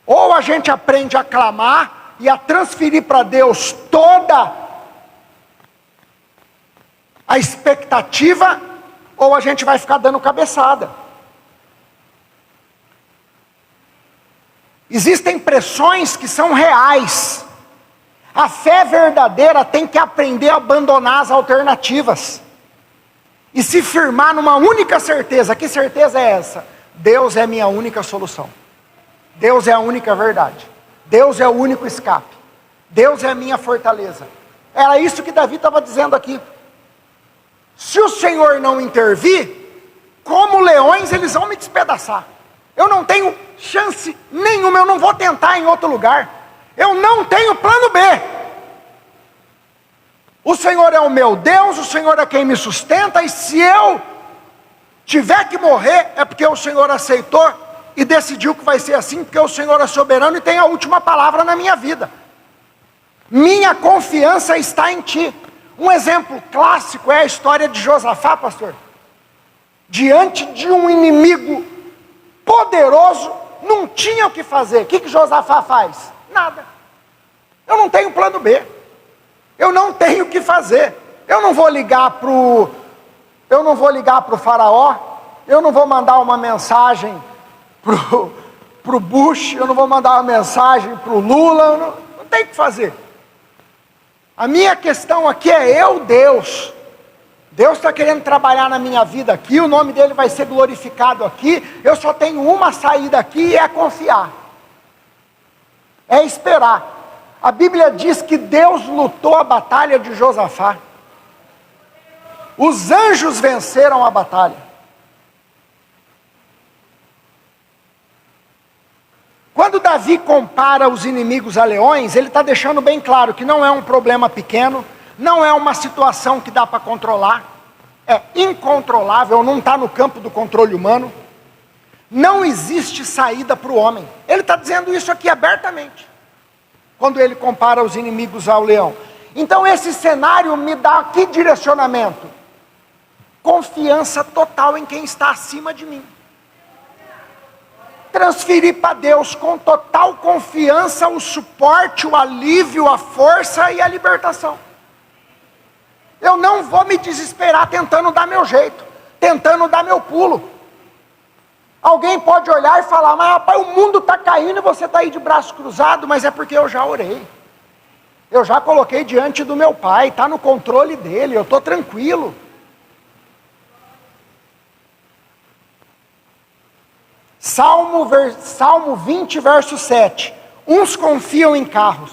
Ou a gente aprende a clamar e a transferir para Deus toda a expectativa, ou a gente vai ficar dando cabeçada. Existem pressões que são reais. A fé verdadeira tem que aprender a abandonar as alternativas e se firmar numa única certeza. Que certeza é essa? Deus é minha única solução. Deus é a única verdade. Deus é o único escape. Deus é a minha fortaleza. Era isso que Davi estava dizendo aqui. Se o Senhor não intervir, como leões eles vão me despedaçar. Eu não tenho chance nenhuma, eu não vou tentar em outro lugar. Eu não tenho plano B. O Senhor é o meu Deus, o Senhor é quem me sustenta, e se eu tiver que morrer, é porque o Senhor aceitou e decidiu que vai ser assim, porque o Senhor é soberano e tem a última palavra na minha vida. Minha confiança está em Ti. Um exemplo clássico é a história de Josafá, pastor. Diante de um inimigo poderoso, não tinha o que fazer. O que Josafá faz? Nada. Eu não tenho plano B. Eu não tenho o que fazer. Eu não vou ligar para o faraó. Eu não vou mandar uma mensagem para o Bush. Eu não vou mandar uma mensagem para o Lula. Não tem o que fazer. A minha questão aqui é eu, Deus. Deus está querendo trabalhar na minha vida aqui, o nome dele vai ser glorificado aqui, eu só tenho uma saída aqui e é confiar. É esperar. A Bíblia diz que Deus lutou a batalha de Josafá. Os anjos venceram a batalha. Quando Davi compara os inimigos a leões, ele está deixando bem claro que não é um problema pequeno, não é uma situação que dá para controlar, é incontrolável, não está no campo do controle humano. Não existe saída para o homem. Ele está dizendo isso aqui abertamente, quando ele compara os inimigos ao leão. Então esse cenário me dá que direcionamento? Confiança total em quem está acima de mim. Transferir para Deus com total confiança o suporte, o alívio, a força e a libertação. Eu não vou me desesperar tentando dar meu jeito, tentando dar meu pulo. Alguém pode olhar e falar, mas rapaz, o mundo está caindo e você está aí de braço cruzado, mas é porque eu já orei. Eu já coloquei diante do meu Pai, está no controle dele, eu estou tranquilo. Salmo 20, verso 7. Uns confiam em carros,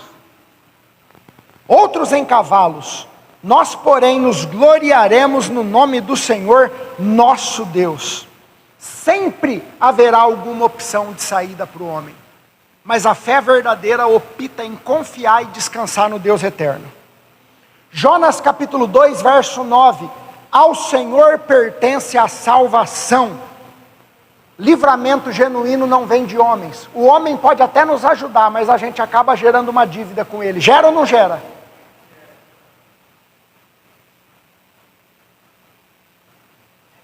outros em cavalos. Nós, porém, nos gloriaremos no nome do Senhor, nosso Deus. Sempre haverá alguma opção de saída para o homem. Mas a fé verdadeira opta em confiar e descansar no Deus eterno. Jonas capítulo 2, verso 9. Ao Senhor pertence a salvação. Livramento genuíno não vem de homens. O homem pode até nos ajudar, mas a gente acaba gerando uma dívida com ele. Gera ou não gera?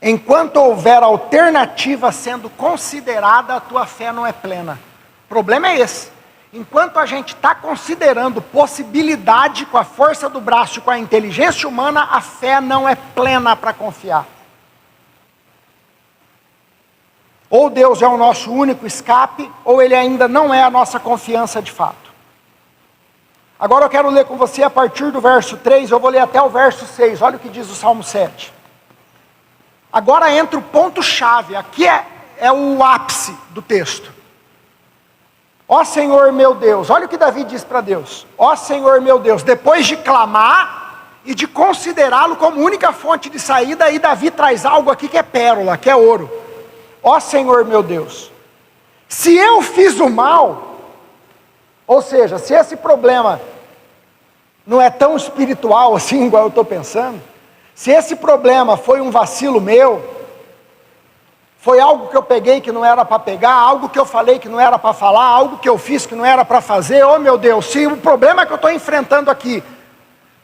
Enquanto houver alternativa sendo considerada, a tua fé não é plena. O problema é esse. Enquanto a gente está considerando possibilidade com a força do braço e com a inteligência humana, a fé não é plena para confiar. Ou Deus é o nosso único escape, ou Ele ainda não é a nossa confiança de fato. Agora eu quero ler com você a partir do verso 3, eu vou ler até o verso 6, olha o que diz o Salmo 7. Agora entra o ponto-chave, aqui é o ápice do texto. Ó Senhor meu Deus, olha o que Davi diz para Deus. Ó Senhor meu Deus, depois de clamar e de considerá-lo como única fonte de saída, aí Davi traz algo aqui que é pérola, que é ouro. Ó Senhor meu Deus, se eu fiz o mal, ou seja, se esse problema não é tão espiritual assim, igual eu estou pensando, se esse problema foi um vacilo meu, foi algo que eu peguei que não era para pegar, algo que eu falei que não era para falar, algo que eu fiz que não era para fazer, oh meu Deus, se o problema que eu estou enfrentando aqui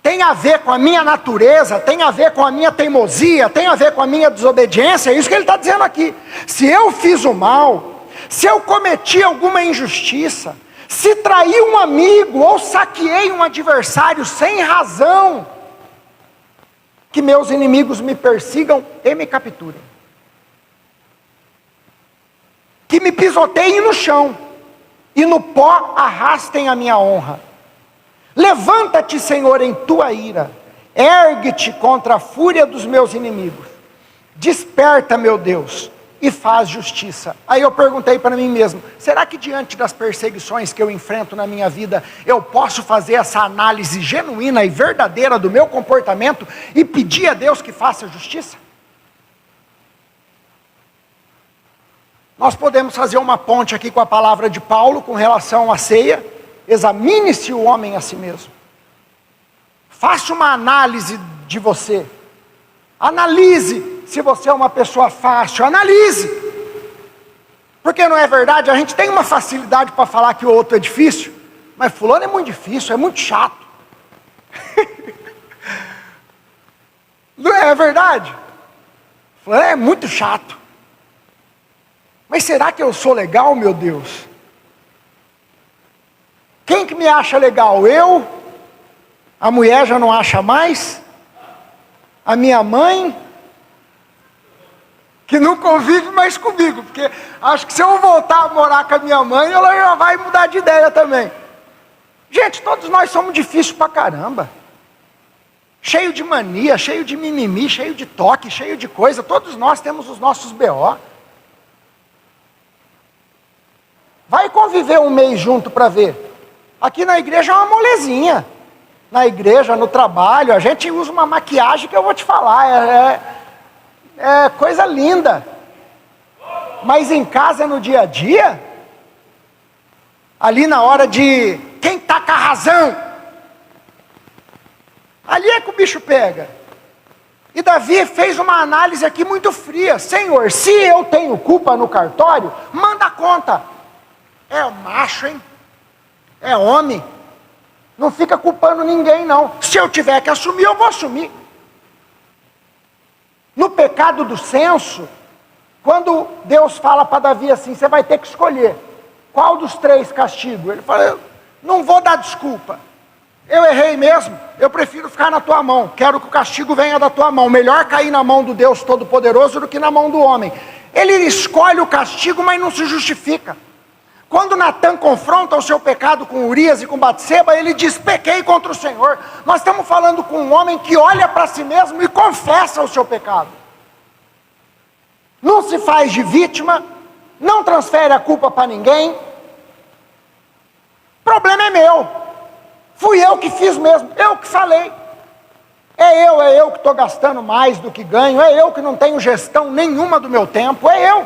tem a ver com a minha natureza, tem a ver com a minha teimosia, tem a ver com a minha desobediência, é isso que ele está dizendo aqui. Se eu fiz o mal, se eu cometi alguma injustiça, se traí um amigo ou saqueei um adversário sem razão, que meus inimigos me persigam e me capturem. Que me pisoteiem no chão e no pó arrastem a minha honra. Levanta-te, Senhor, em tua ira, ergue-te contra a fúria dos meus inimigos, desperta, meu Deus, e faz justiça. Aí eu perguntei para mim mesmo, será que diante das perseguições que eu enfrento na minha vida, eu posso fazer essa análise genuína e verdadeira do meu comportamento e pedir a Deus que faça justiça? Nós podemos fazer uma ponte aqui com a palavra de Paulo com relação à ceia. Examine-se o homem a si mesmo. Faça uma análise de você. Analise se você é uma pessoa fácil. Analise. Porque não é verdade? A gente tem uma facilidade para falar que o outro é difícil. Mas fulano é muito difícil, é muito chato. Não é verdade? Fulano é muito chato. Mas será que eu sou legal, meu Deus? Quem que me acha legal? Eu? A mulher já não acha mais? A minha mãe? Que não convive mais comigo, porque acho que se eu voltar a morar com a minha mãe, ela já vai mudar de ideia também. Gente, todos nós somos difíceis pra caramba. Cheio de mania, cheio de mimimi, cheio de toque, cheio de coisa. Todos nós temos os nossos BO. Vai conviver um mês junto para ver. Aqui na igreja é uma molezinha. Na igreja, no trabalho, a gente usa uma maquiagem que eu vou te falar, é coisa linda. Mas em casa, no dia a dia, ali na hora de quem está com a razão, ali é que o bicho pega. E Davi fez uma análise aqui muito fria. Senhor, se eu tenho culpa no cartório, manda a conta. É macho, hein? É homem. Não fica culpando ninguém, não. Se eu tiver que assumir, eu vou assumir. No pecado do censo, quando Deus fala para Davi assim, você vai ter que escolher qual dos 3 castigos. Ele fala, eu não vou dar desculpa. Eu errei mesmo, eu prefiro ficar na tua mão. Quero que o castigo venha da tua mão. Melhor cair na mão do Deus Todo-Poderoso do que na mão do homem. Ele escolhe o castigo, mas não se justifica. Quando Natã confronta o seu pecado com Urias e com Batseba, ele diz, pequei contra o Senhor. Nós estamos falando com um homem que olha para si mesmo e confessa o seu pecado. Não se faz de vítima, não transfere a culpa para ninguém. O problema é meu. Fui eu que fiz mesmo, eu que falei. É eu que estou gastando mais do que ganho, é eu que não tenho gestão nenhuma do meu tempo, é eu.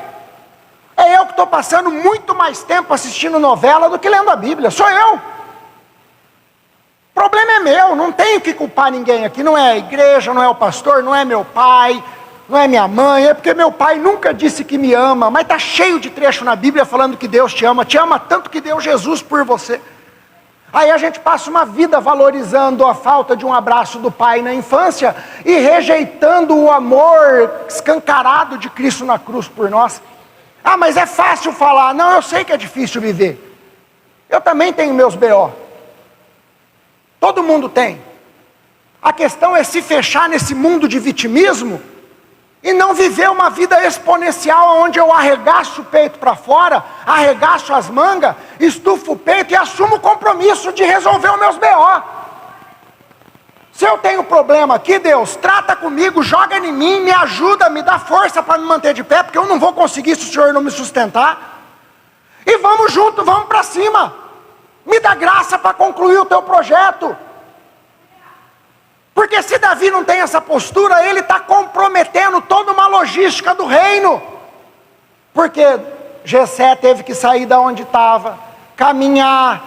É eu que estou passando muito mais tempo assistindo novela do que lendo a Bíblia, sou eu. O problema é meu, não tenho que culpar ninguém aqui, não é a igreja, não é o pastor, não é meu pai, não é minha mãe, é porque meu pai nunca disse que me ama, mas está cheio de trecho na Bíblia falando que Deus te ama tanto que deu Jesus por você. Aí a gente passa uma vida valorizando a falta de um abraço do pai na infância e rejeitando o amor escancarado de Cristo na cruz por nós. Ah, mas é fácil falar. Não, eu sei que é difícil viver. Eu também tenho meus BO. Todo mundo tem. A questão é se fechar nesse mundo de vitimismo e não viver uma vida exponencial onde eu arregaço o peito para fora, arregaço as mangas, estufo o peito e assumo o compromisso de resolver os meus BO. Se eu tenho problema aqui, Deus, trata comigo, joga em mim, me ajuda, me dá força para me manter de pé, porque eu não vou conseguir se o Senhor não me sustentar. E vamos junto, vamos para cima. Me dá graça para concluir o teu projeto. Porque se Davi não tem essa postura, ele está comprometendo toda uma logística do reino. Porque Jessé teve que sair da onde estava, caminhar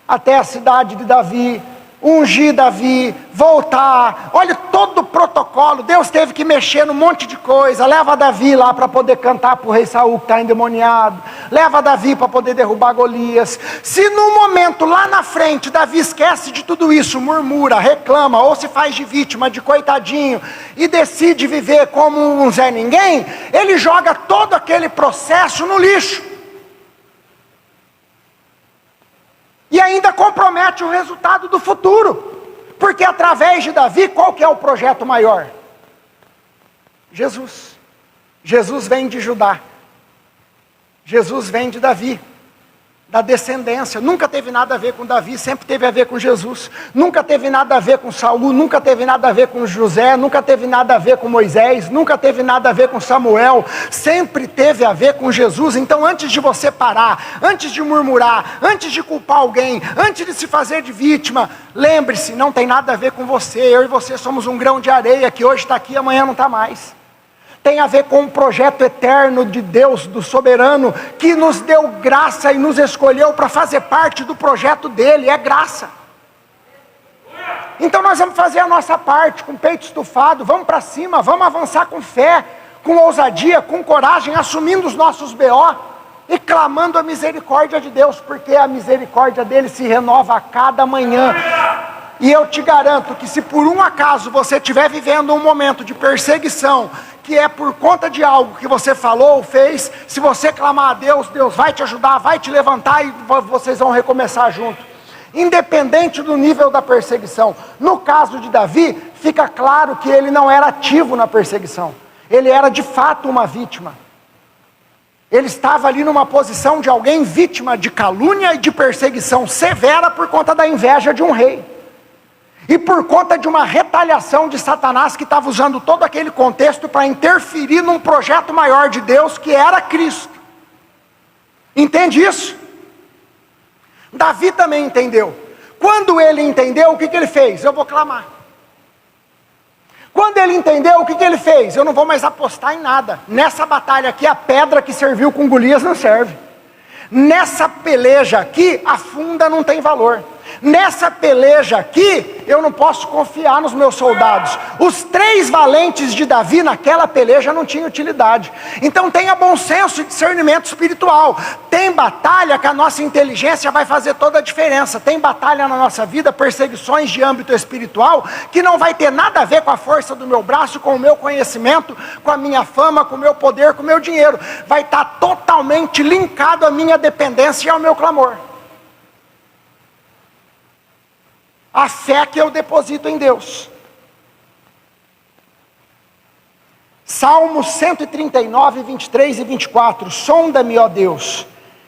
até a cidade de Davi, ungir Davi, voltar, olha todo o protocolo, Deus teve que mexer num monte de coisa, leva Davi lá para poder cantar para o rei Saul que está endemoniado, leva Davi para poder derrubar Golias. Se no momento lá na frente Davi esquece de tudo isso, murmura, reclama, ou se faz de vítima, de coitadinho, e decide viver como um Zé Ninguém, ele joga todo aquele processo no lixo. E ainda compromete o resultado do futuro. Porque através de Davi, qual que é o projeto maior? Jesus. Jesus vem de Judá. Jesus vem de Davi. Da descendência. Nunca teve nada a ver com Davi, sempre teve a ver com Jesus. Nunca teve nada a ver com Saul, nunca teve nada a ver com José, nunca teve nada a ver com Moisés, nunca teve nada a ver com Samuel. Sempre teve a ver com Jesus. Então antes de você parar, antes de murmurar, antes de culpar alguém, antes de se fazer de vítima, lembre-se, não tem nada a ver com você. Eu e você somos um grão de areia que hoje está aqui e amanhã não está mais. Tem a ver com um projeto eterno de Deus, do soberano, que nos deu graça e nos escolheu para fazer parte do projeto dele, é graça. Então nós vamos fazer a nossa parte, com o peito estufado, vamos para cima, vamos avançar com fé, com ousadia, com coragem, assumindo os nossos BO e clamando a misericórdia de Deus, porque a misericórdia dele se renova a cada manhã. E eu te garanto que se por um acaso você estiver vivendo um momento de perseguição, que é por conta de algo que você falou ou fez, se você clamar a Deus, Deus vai te ajudar, vai te levantar e vocês vão recomeçar junto. Independente do nível da perseguição. No caso de Davi, fica claro que ele não era ativo na perseguição. Ele era de fato uma vítima. Ele estava ali numa posição de alguém vítima de calúnia e de perseguição severa por conta da inveja de um rei. E por conta de uma retaliação de Satanás que estava usando todo aquele contexto para interferir num projeto maior de Deus que era Cristo. Entende isso? Davi também entendeu. Quando ele entendeu, o que ele fez? Eu vou clamar. Quando ele entendeu, o que ele fez? Eu não vou mais apostar em nada. Nessa batalha aqui, a pedra que serviu com Golias não serve. Nessa peleja aqui, a funda não tem valor. Nessa peleja aqui, eu não posso confiar nos meus soldados. Os 3 valentes de Davi naquela peleja não tinham utilidade. Então tenha bom senso e discernimento espiritual. Tem batalha que a nossa inteligência vai fazer toda a diferença. Tem batalha na nossa vida, perseguições de âmbito espiritual, que não vai ter nada a ver com a força do meu braço, com o meu conhecimento, com a minha fama, com o meu poder, com o meu dinheiro. Vai estar totalmente linkado à minha dependência e ao meu clamor. A fé que eu deposito em Deus. Salmos 139, 23 e 24. Sonda-me, ó Deus,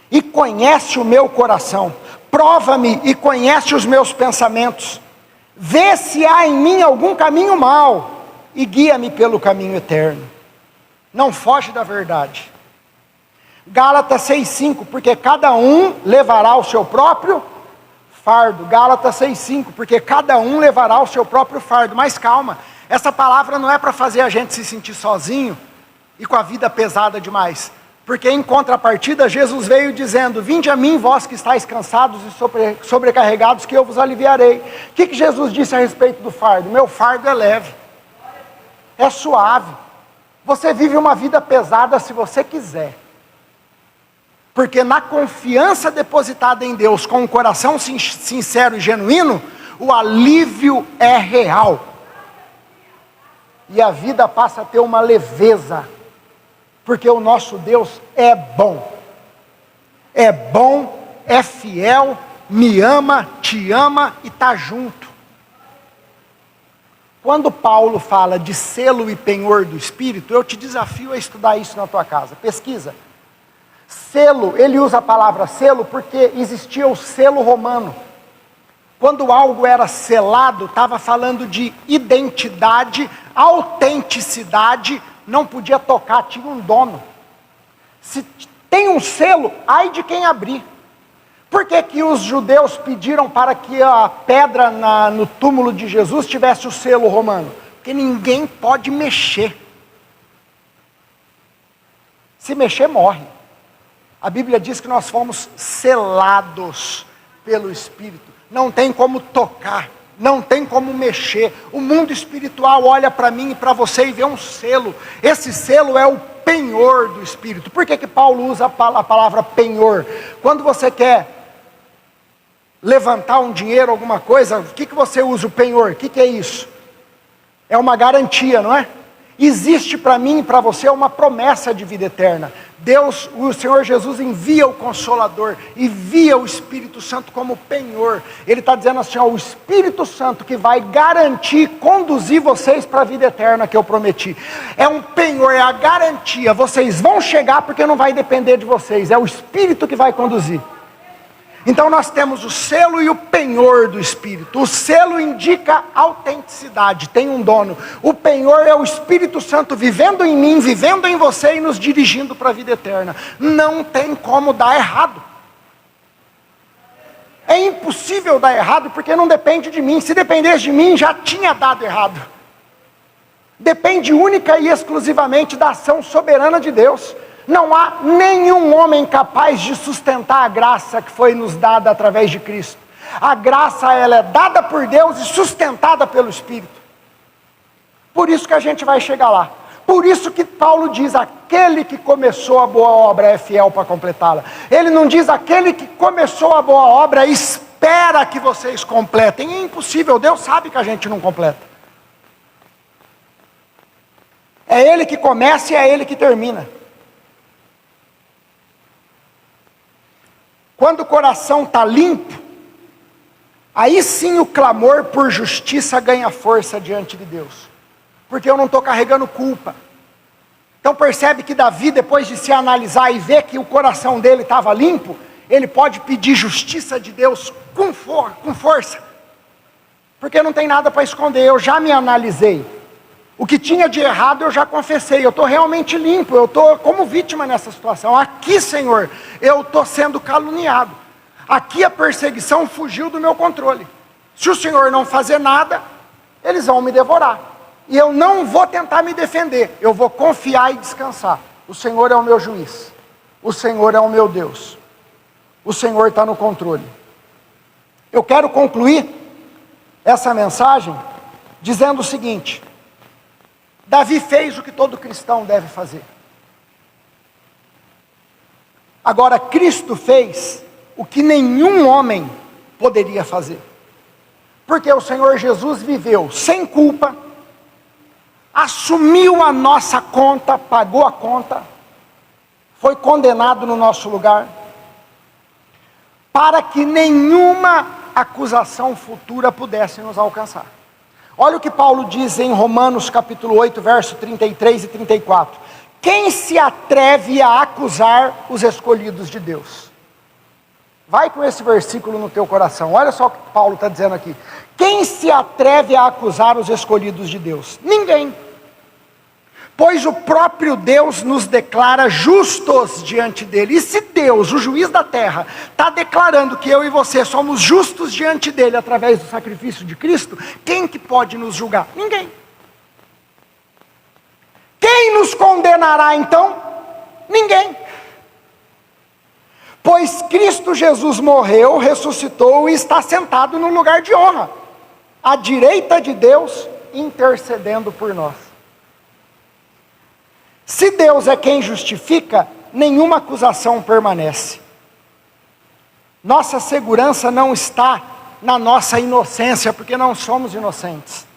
e conhece o meu coração. Prova-me e conhece os meus pensamentos. Vê se há em mim algum caminho mau e guia-me pelo caminho eterno. Não foge da verdade. Gálatas 6,5. Porque cada um levará o seu próprio fardo. Gálatas 6,5, porque cada um levará o seu próprio fardo. Mas calma, essa palavra não é para fazer a gente se sentir sozinho e com a vida pesada demais. Porque em contrapartida, Jesus veio dizendo: vinde a mim, vós que estáis cansados e sobrecarregados, que eu vos aliviarei. O que Jesus disse a respeito do fardo? Meu fardo é leve, é suave. Você vive uma vida pesada se você quiser. Porque na confiança depositada em Deus, com um coração sincero e genuíno, o alívio é real. E a vida passa a ter uma leveza. Porque o nosso Deus é bom. É bom, é fiel, me ama, te ama e está junto. Quando Paulo fala de selo e penhor do Espírito, eu te desafio a estudar isso na tua casa. Pesquisa. Selo, ele usa a palavra selo porque existia o selo romano. Quando algo era selado, estava falando de identidade, autenticidade, não podia tocar, tinha um dono. Se tem um selo, ai de quem abrir. Por que que os judeus pediram para que a pedra no túmulo de Jesus tivesse o selo romano? Porque ninguém pode mexer. Se mexer, morre. A Bíblia diz que nós fomos selados pelo Espírito. Não tem como tocar, não tem como mexer. O mundo espiritual olha para mim e para você e vê um selo. Esse selo é o penhor do Espírito. Por que que Paulo usa a palavra penhor? Quando você quer levantar um dinheiro, alguma coisa, o que você usa o penhor? O que é isso? É uma garantia, não é? Existe para mim e para você uma promessa de vida eterna. Deus, o Senhor Jesus envia o Consolador, envia o Espírito Santo como penhor. Ele está dizendo assim, ó, o Espírito Santo que vai garantir, conduzir vocês para a vida eterna que eu prometi. É um penhor, é a garantia. Vocês vão chegar porque não vai depender de vocês. É o Espírito que vai conduzir. Então nós temos o selo e o penhor do Espírito. O selo indica autenticidade, tem um dono. O penhor é o Espírito Santo vivendo em mim, vivendo em você e nos dirigindo para a vida eterna. Não tem como dar errado. É impossível dar errado porque não depende de mim. Se dependesse de mim, já tinha dado errado. Depende única e exclusivamente da ação soberana de Deus. Não há nenhum homem capaz de sustentar a graça que foi nos dada através de Cristo. A graça, ela é dada por Deus e sustentada pelo Espírito. Por isso que a gente vai chegar lá. Por isso que Paulo diz, aquele que começou a boa obra é fiel para completá-la. Ele não diz, aquele que começou a boa obra espera que vocês completem. É impossível, Deus sabe que a gente não completa. É Ele que começa e é Ele que termina. Quando o coração está limpo, aí sim o clamor por justiça ganha força diante de Deus. Porque eu não estou carregando culpa. Então percebe que Davi, depois de se analisar e ver que o coração dele estava limpo, ele pode pedir justiça de Deus com força. Porque não tem nada para esconder, eu já me analisei. O que tinha de errado eu já confessei, eu estou realmente limpo, eu estou como vítima nessa situação. Aqui, Senhor, eu estou sendo caluniado. Aqui a perseguição fugiu do meu controle. Se o Senhor não fazer nada, eles vão me devorar. E eu não vou tentar me defender, eu vou confiar e descansar. O Senhor é o meu juiz. O Senhor é o meu Deus. O Senhor está no controle. Eu quero concluir essa mensagem dizendo o seguinte: Davi fez o que todo cristão deve fazer. Agora, Cristo fez o que nenhum homem poderia fazer. Porque o Senhor Jesus viveu sem culpa, assumiu a nossa conta, pagou a conta, foi condenado no nosso lugar, para que nenhuma acusação futura pudesse nos alcançar. Olha o que Paulo diz em Romanos capítulo 8, verso 33 e 34. Quem se atreve a acusar os escolhidos de Deus? Vai com esse versículo no teu coração. Olha só o que Paulo está dizendo aqui. Quem se atreve a acusar os escolhidos de Deus? Ninguém. Pois o próprio Deus nos declara justos diante dele. E se Deus, o juiz da terra, está declarando que eu e você somos justos diante dele através do sacrifício de Cristo, quem que pode nos julgar? Ninguém. Quem nos condenará então? Ninguém. Pois Cristo Jesus morreu, ressuscitou e está sentado no lugar de honra, à direita de Deus, intercedendo por nós. Se Deus é quem justifica, nenhuma acusação permanece. Nossa segurança não está na nossa inocência, porque não somos inocentes,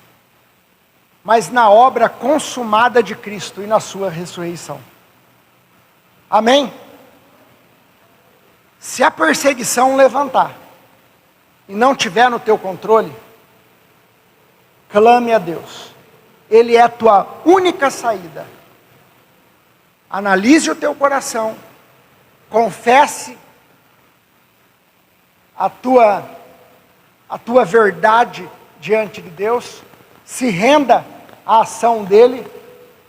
mas na obra consumada de Cristo e na sua ressurreição. Amém? Se a perseguição levantar e não tiver no teu controle, clame a Deus. Ele é a tua única saída. Analise o teu coração, confesse a tua verdade diante de Deus, se renda à ação dele,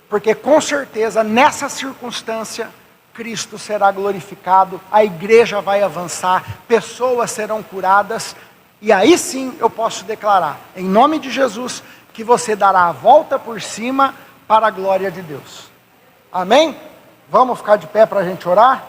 porque com certeza nessa circunstância Cristo será glorificado, a igreja vai avançar, pessoas serão curadas, e aí sim eu posso declarar, em nome de Jesus, que você dará a volta por cima para a glória de Deus. Amém? Vamos ficar de pé para a gente orar?